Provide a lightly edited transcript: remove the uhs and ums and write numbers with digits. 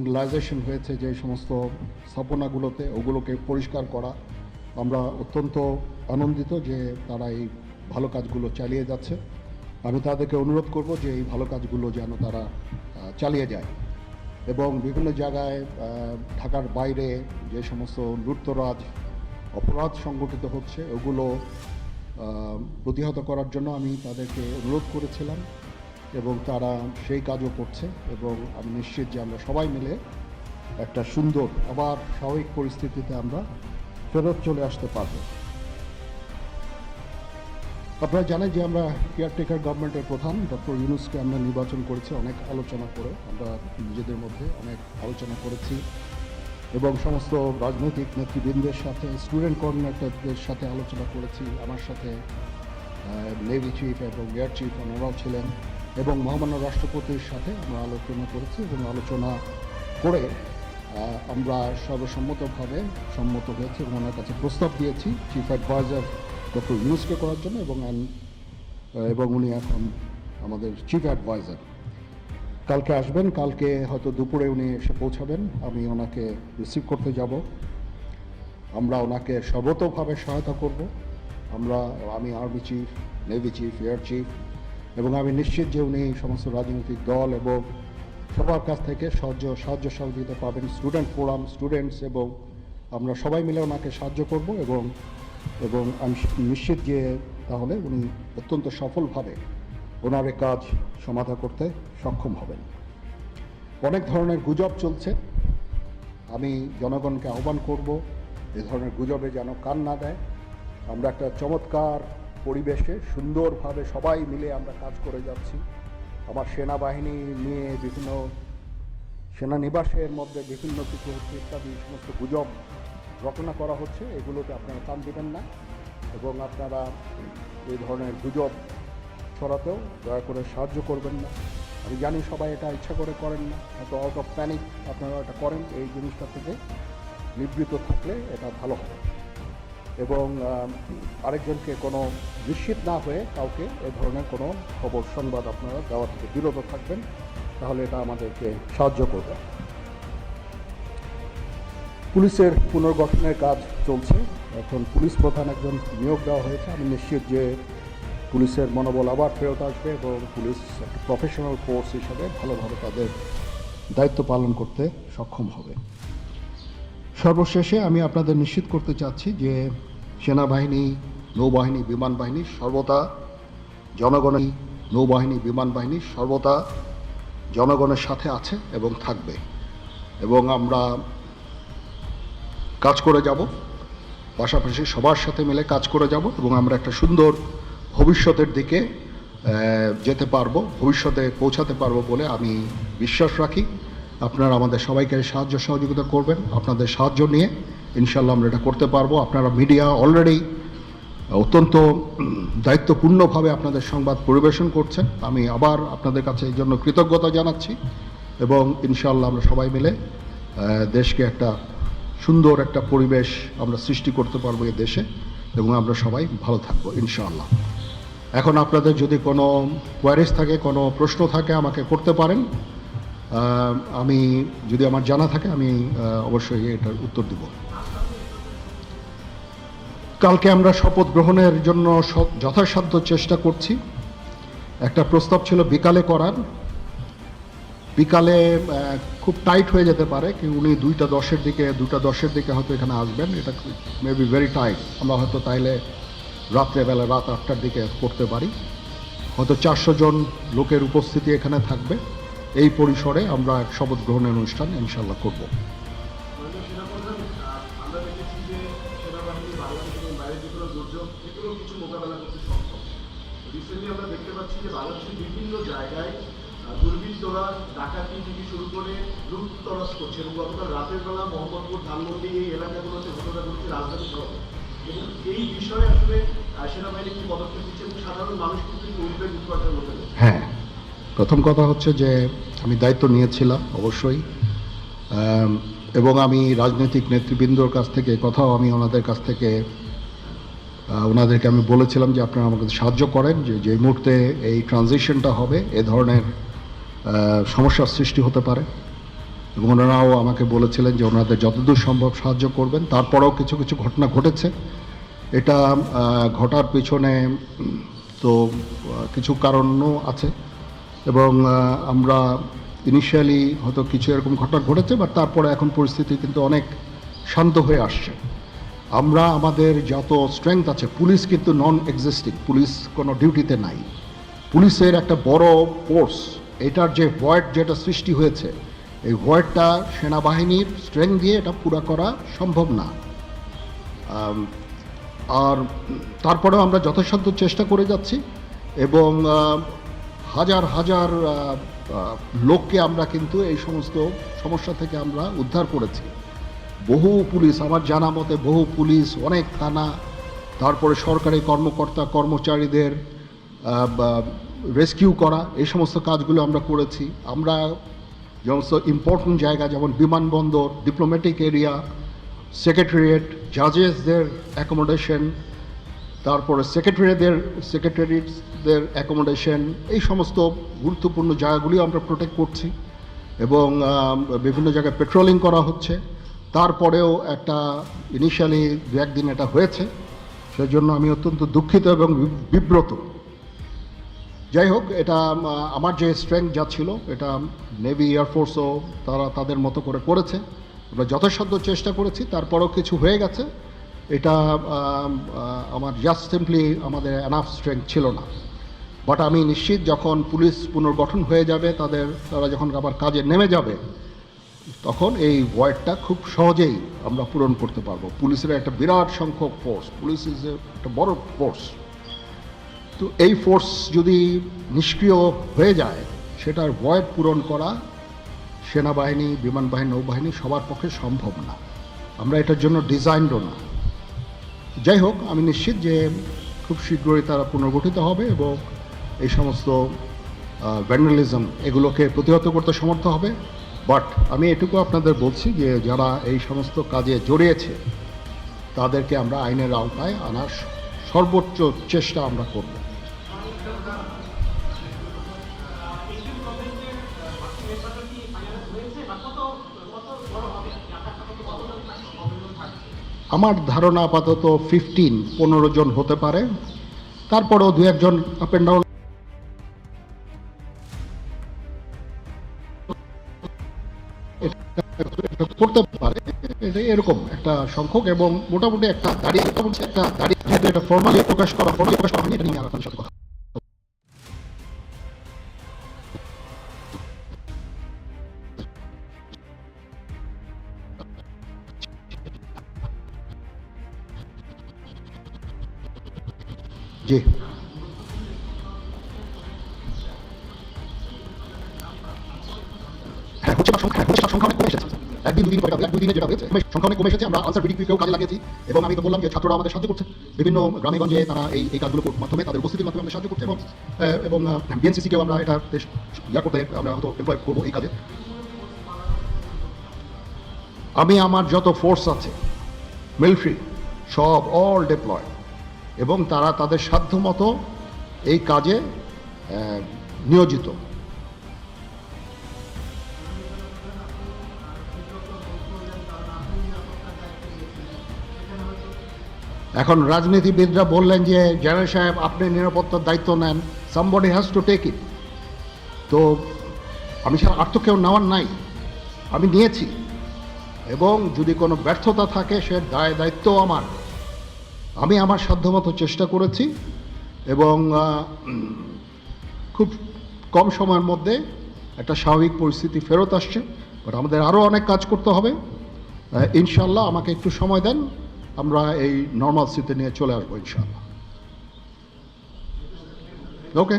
Realisation হয়েছে যে সমস্ত স্থাপনাগুলোতে ওগুলোকে পরিষ্কার করা। আমরা অত্যন্ত আনন্দিত যে তারা এই ভালো কাজগুলো চালিয়ে যাচ্ছে। আমি তাদেরকে অনুরোধ করব যে এই ভালো কাজগুলো যেন তারা চালিয়ে যায় এবং বিভিন্ন জায়গায় ঢাকার বাইরে যে সমস্ত লুটতরাজ অপরাধ সংগঠিত হচ্ছে ওগুলো প্রতিহত করার জন্য আমি তাদেরকে অনুরোধ করেছিলাম এবং তারা সেই কাজও করছে এবং আমি নিশ্চিত যে আমরা সবাই মিলে একটা সুন্দর আবার স্বাভাবিক পরিস্থিতিতে আমরা ফেরত চলে আসতে পারব। আপনারা জানেন যে আমরা কেয়ারটেকার গভর্নমেন্টের প্রধান ডক্টর ইউনূসকে আমরা নির্বাচন করেছি অনেক আলোচনা করে, আমরা নিজেদের মধ্যে অনেক আলোচনা করেছি এবং সমস্ত রাজনৈতিক নেতৃবৃন্দের সাথে স্টুডেন্ট কোঅর্ডিনেটরদের সাথে আলোচনা করেছি। আমার সাথে নেভি চিফ এবং এয়ার চিফ ওনারাও ছিলেন এবং মহামান্য রাষ্ট্রপতির সাথে আমরা আলোচনা করেছি এবং আলোচনা করে আমরা সর্বসম্মতভাবে সম্মত হয়েছি এবং ওনার কাছে প্রস্তাব দিয়েছি চিফ অ্যাডভাইজার ডক্টর ইউনূসকে করার জন্য এবং উনি এখন আমাদের চিফ অ্যাডভাইজার। কালকে আসবেন, কালকে হয়তো দুপুরে উনি এসে পৌঁছাবেন, আমি ওনাকে রিসিভ করতে যাব। আমরা ওনাকে সর্বতোভাবে সহায়তা করব। আমি army chief, navy chief, air chief এবং আমি নিশ্চিত যে উনি সমস্ত রাজনৈতিক দল এবং সবার কাছ থেকে সাহায্য সহযোগিতা পাবেন, স্টুডেন্ট ফোরাম, স্টুডেন্টস এবং আমরা সবাই মিলে ওনাকে সাহায্য করব এবং আমি নিশ্চিত যে তাহলে উনি অত্যন্ত সফলভাবে ওনার এই কাজ সমাধা করতে সক্ষম হবেন। অনেক ধরনের গুজব চলছে, আমি জনগণকে আহ্বান করব এ ধরনের গুজবে যেন কান না দেয়। আমরা একটা চমৎকার পরিবেশে সুন্দরভাবে সবাই মিলে আমরা কাজ করে যাচ্ছি। আমার সেনাবাহিনী নিয়ে বিভিন্ন সেনানিবাসের মধ্যে বিভিন্ন কিছু হচ্ছে ইত্যাদি সমস্ত গুজব রচনা করা হচ্ছে, এগুলোতে আপনারা কান দেবেন না এবং আপনারা এই ধরনের গুজব ছড়াতেও দয়া করে সাহায্য করবেন না। আমি জানি সবাই এটা ইচ্ছা করে করেন না, হয়তো আউট অফ প্যানিক আপনারা এটা করেন, এই জিনিসটা থেকে নিবৃত্ত থাকলে এটা ভালো হবে এবং আরেকজনকে কোনো নিশ্চিত না হয়ে কাউকে এ ধরনের কোনো খবর সংবাদ আপনারা দেওয়া থেকে বিরত থাকবেন, তাহলে এটা আমাদেরকে সাহায্য করবে। পুলিশের পুনর্গঠনের কাজ চলছে, এখন পুলিশ প্রধান একজন নিয়োগ দেওয়া হয়েছে। আমি নিশ্চিত যে পুলিশের মনোবল আবার ফেরত আসবে এবং পুলিশ একটা প্রফেশনাল ফোর্স হিসাবে ভালোভাবে তাদের দায়িত্ব পালন করতে সক্ষম হবে। সর্বশেষে আমি আপনাদের নিশ্চিত করতে চাচ্ছি যে সেনাবাহিনী, নৌবাহিনী, বিমান বাহিনী সর্বদা জনগণের সাথে আছে এবং থাকবে এবং আমরা কাজ করে যাব, পাশাপাশি সবার সাথে মিলে কাজ করে যাব এবং আমরা একটা সুন্দর ভবিষ্যতের দিকে ভবিষ্যতে পৌঁছাতে পারবো বলে আমি বিশ্বাস রাখি। আপনারা আমাদের সবাইকে সাহায্য সহযোগিতা করবেন, আপনাদের সাহায্য নিয়ে ইনশাল্লাহ আমরা এটা করতে পারবো। আপনারা মিডিয়া অলরেডি অত্যন্ত দায়িত্বপূর্ণভাবে আপনাদের সংবাদ পরিবেশন করছেন, আমি আবার আপনাদের কাছে এই জন্য কৃতজ্ঞতা জানাচ্ছি এবং ইনশাল্লাহ আমরা সবাই মিলে দেশকে একটা সুন্দর একটা পরিবেশ আমরা সৃষ্টি করতে পারবো এই দেশে এবং আমরা সবাই ভালো থাকবো ইনশাআল্লাহ। এখন আপনাদের যদি কোনো কোয়ারিজ থাকে, কোনো প্রশ্ন থাকে আমাকে করতে পারেন, আমি যদি আমার জানা থাকে আমি অবশ্যই এটার উত্তর দিব। কালকে আমরা শপথ গ্রহণের জন্য যথাসাধ্য চেষ্টা করছি। একটা প্রস্তাব ছিল বিকালে করার, বিকালে খুব টাইট হয়ে যেতে পারে কি উনি 2:10-এর দিকে হয়তো এখানে আসবেন, এটা মে বি ভেরি টাইট। আমরা হয়তো তাইলে রাত্রেবেলা রাত 8টার দিকে করতে পারি, হয়তো 400 জন লোকের উপস্থিতি এখানে থাকবে। এই পরিসরে আমরা এক শপথ গ্রহণের অনুষ্ঠান ইনশাল্লাহ করব। আমরা দেখতে পাচ্ছি যে বাংলাদেশের বিভিন্ন জায়গায় দুর্বৃত্তরা ডাকাতি থেকে শুরু করে লুটতরাজ করছে এবং গতকাল রাতের বেলা মোহাম্মদপুর, ধানমন্ডি এই এলাকাগুলোতে ঘটনা ঘটছে রাজধানী শহরে, এবং এই বিষয়ে আসলে সেনাবাহিনী কি পদক্ষেপ নিচ্ছে এবং সাধারণ মানুষ কিন্তু উদ্বেগ উৎপাদন হতে পারে? হ্যাঁ, প্রথম কথা হচ্ছে যে আমি দায়িত্ব নিয়েছিলাম অবশ্যই এবং আমি রাজনৈতিক নেতৃবৃন্দর কাছ থেকে কথাও আমি ওনাদেরকে আমি বলেছিলাম যে আপনারা আমাকে সাহায্য করেন, যে মুহূর্তে এই ট্রানজিশনটা হবে এ ধরনের সমস্যার সৃষ্টি হতে পারে এবং ওনারাও আমাকে বলেছিলেন যে ওনাদের যতদূর সম্ভব সাহায্য করবেন। তারপরেও কিছু কিছু ঘটনা ঘটেছে। এটা ঘটার পিছনে তো কিছু কারণও আছে, এবং আমরা ইনিশিয়ালি হয়তো কিছু এরকম ঘটনা ঘটেছে, বাট তারপরে এখন পরিস্থিতি কিন্তু অনেক শান্ত হয়ে আসছে। আমরা আমাদের যত স্ট্রেংথ আছে, পুলিশ কিন্তু নন এক্সিস্টিং, পুলিশ কোনো ডিউটিতে নাই। পুলিশের একটা বড় ফোর্স, এটার যে ভয়েড যেটা সৃষ্টি হয়েছে, এই ভয়েডটা সেনাবাহিনীর স্ট্রেংথ দিয়ে এটা পুরা করা সম্ভব না। আর তারপরেও আমরা যথাসাধ্য চেষ্টা করে যাচ্ছি, এবং হাজার হাজার লোককে আমরা কিন্তু এই সমস্ত সমস্যা থেকে আমরা উদ্ধার করেছি। বহু পুলিশ, আমার জানা মতে বহু পুলিশ, অনেক থানা, তারপরে সরকারি কর্মকর্তা কর্মচারীদের রেস্কিউ করা, এই সমস্ত কাজগুলো আমরা করেছি। আমরা সমস্ত ইম্পর্টেন্ট জায়গা যেমন বিমানবন্দর, ডিপ্লোম্যাটিক এরিয়া, সেক্রেটারিয়েট, জাজেসদের অ্যাকোমোডেশন, তারপরে সেক্রেটারিদের অ্যাকোমোডেশন, এই সমস্ত গুরুত্বপূর্ণ জায়গাগুলি আমরা প্রোটেক্ট করছি, এবং বিভিন্ন জায়গায় পেট্রোলিং করা হচ্ছে। তারপরেও একটা ইনিশিয়ালি দু একদিন এটা হয়েছে, সেজন্য আমি অত্যন্ত দুঃখিত এবং বিব্রত। যাই হোক, এটা আমার যে স্ট্রেংথ যা ছিল, এটা নেভি এয়ারফোর্সও তারা তাদের মতো করে করেছে। আমরা যথাসাধ্য চেষ্টা করেছি, তারপরেও কিছু হয়ে গেছে। এটা আমার জাস্ট সিম্পলি আমাদের এনাফ স্ট্রেংথ ছিল না। বাট আমি নিশ্চিত যখন পুলিশ পুনর্গঠন হয়ে যাবে, তারা যখন আবার কাজে নেমে যাবে, তখন এই ভয়েডটা খুব সহজেই আমরা পূরণ করতে পারবো। পুলিশের একটা বিরাট সংখ্যক ফোর্স, পুলিশ ইজ একটা বড় ফোর্স। তো এই ফোর্স যদি নিষ্ক্রিয় হয়ে যায়, সেটার ভয়েড পূরণ করা সেনাবাহিনী, বিমান বাহিনী, নৌবাহিনী সবার পক্ষে সম্ভব না। আমরা এটার জন্য ডিজাইনডও না। যাই হোক, আমি নিশ্চিত যে খুব শীঘ্রই তারা পুনর্গঠিত হবে, এবং এই সমস্ত ভ্যান্ডালিজম এগুলোকে প্রতিহত করতে সমর্থ হবে। বাট আমি এটুকু আপনাদের বলছি যে যারা এই সমস্ত কাজে জড়িয়েছে, তাদেরকে আমরা আইনের আওতায় আনার সর্বোচ্চ চেষ্টা আমরা করব। আমার ধারণা আপাতত 15 জন হতে পারে, তারপরেও দু একজন আপ অ্যান্ড ডাউন করতে পারে, এরকম একটা সংখ্যক, এবং মোটামুটি একটা দাঁড়িয়ে এটা ফর্মালি প্রকাশ করা হয়নি, এটা নিয়ে আপনার সাথে কথা। জি, হ্যাঁ, হচ্ছে বা সংখ্যা অনেক কমে এসেছে। একদিন দুদিনে যেটা হয়েছে, সংখ্যা অনেক কমে এসেছে। আমরা আনসার ভিডিপিকেও কাজে লাগিয়েছি, এবং আমি তো বললাম যে ছাত্ররা আমাদের সাহায্য করছে বিভিন্ন গ্রামে-গঞ্জে, তারা এই কাজগুলোর মাধ্যমে, তাদের উপস্থিতির মাধ্যমে আমাদের সাহায্য করছে, এবং বিএনসিসিকেও আমরা এটা করতে আমরা হয়তো এমপ্লয় করবো এই কাজে। আমি আমার যত ফোর্স আছে মিলিটারি, সব অল ডিপ্লয়, এবং তারা তাদের সাধ্য মতো এই কাজে নিয়োজিত। এখন রাজনীতিবিদরা বললেন যে জেনারেল সাহেব আপনি নিরাপত্তার দায়িত্ব নেন, somebody has to take it. তো আমি আর তো কেউ নেওয়ার নাই, আমি নিয়েছি, এবং যদি কোনো ব্যর্থতা থাকে সে দায়িত্ব আমার। আমি আমার সাধ্যমতো চেষ্টা করেছি, এবং খুব কম সময়ের মধ্যে একটা স্বাভাবিক পরিস্থিতি ফেরত আসছে। বাট আমাদের আরও অনেক কাজ করতে হবে। ইনশাল্লাহ আমাকে একটু সময় দেন, আমরা এই নর্মাল স্থিতি নিয়ে চলে আসবো ইনশাআল্লাহ। ওকে।